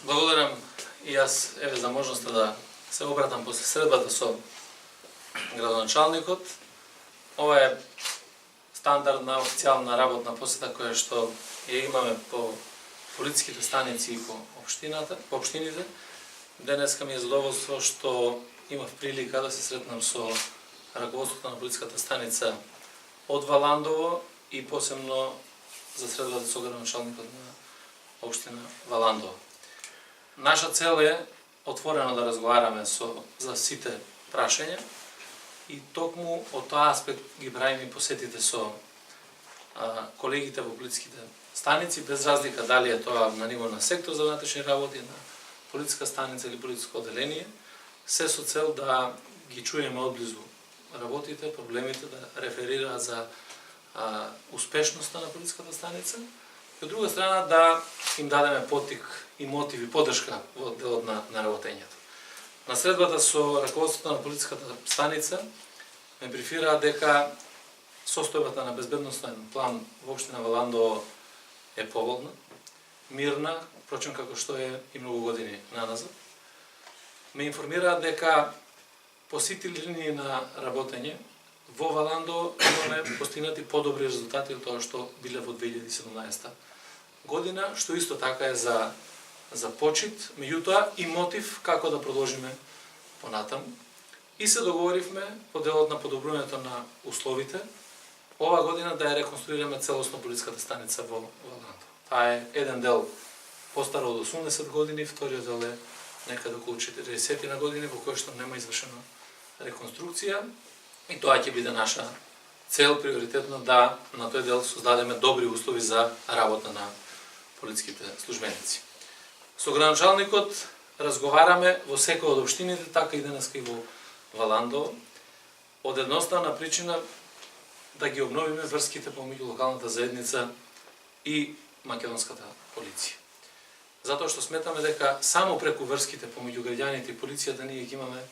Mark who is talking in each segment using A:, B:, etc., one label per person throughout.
A: Благодарам и јас за можноста да се обратам после средбата со градоначалникот. Ова е стандардна официјална работна посета која што ја имаме по полициските станици и по општините. Денеска ми е задоволство што имав прилика да се сретнам со раководството на полициската станица од Валандово и посебно за средбата со градоначалникот на општина Валандово. Наша цел е отворено да разговараме за сите прашања и токму од тој аспект ги правиме посетите со колегите во полициските станици, без разлика дали е тоа на ниво на сектор за внатрешни работи, на полициска станица или полициско оделение, се со цел да ги чуеме одблизу работите, проблемите, да реферираат за успешноста на полициската станица и од друга страна да им дадеме поттик и мотив и поддршка во делот на работењето. На средбата со раководството на полициската станица ме брифираа дека состојбата на безбедносен план во општина Валандово е поволна, мирна, впрочем како што е и многу години наназад. Ме информираат дека по сите линии на работење во Валандово имаме постигнати подобри резултати од тоа што биле во 2017 година, што исто така е за почит, меѓутоа и мотив како да продолжиме понатаму. И се договоривме по делот на подобрувањето на условите ова година да ја реконструираме целосно полициската станица во Валандово. Таа е еден дел постар од 80 години, вториот дел е некаде околу 40 на години во кој што нема извршена реконструкција и тоа ќе биде наша цел приоритетно да на тој дел создадеме добри услови за работа на полициските службеници. Со градоначалникот разговараме во секоја од општините, така и денеска и во Валандово, од едноставна причина да ги обновиме врските помеѓу локалната заедница и македонската полиција. Затоа што сметаме дека само преку врските помеѓу граѓаните и полицијата ние ќе имаме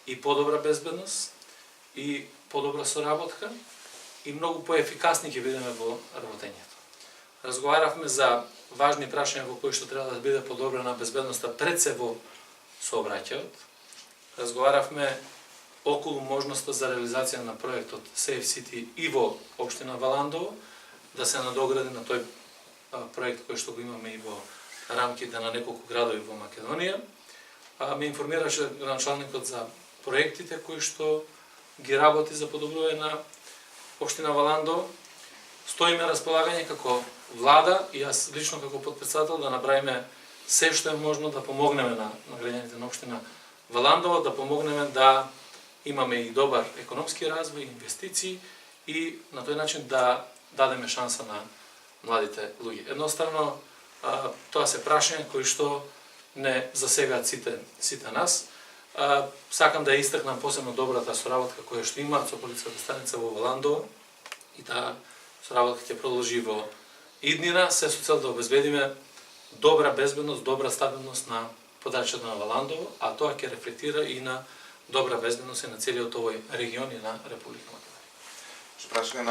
A: и подобра безбедност, и подобра соработка, и многу поефикасни ќе бидеме во работењето. Разговаравме за важни прашања во кои што треба да биде подобрена безбедноста пред се во сообраќајот. Разговаравме околу можноста за реализација на проектот Safe City и во општина Валандово, да се надогради на тој проект кој што го имаме и во рамките на неколку градови во Македонија. Ме информираше градоначалникот за проектите кои што ги работи за подобрување на општина Валандово. Стоиме на располагање како влада и јас лично како потпредседател да направиме се што е можно да помогнеме на граѓаните на општина Валандово, да помогнеме да имаме и добар економски развој, инвестиции и на тој начин да дадеме шанса на младите луѓе. Едноставно, тоа се прашања кои што не засегаат сите нас. Сакам да ја истакнам посебно добрата соработка која што имаат со полициската станица во Валандово и таа соработка ќе продолжи во иднина, се со цел да обезбедиме добра безбедност, добра стабилност на подрачјето на Валандово, а тоа ќе рефлектира и на добра безбедност и на целиот овој регион и на Република Македонија.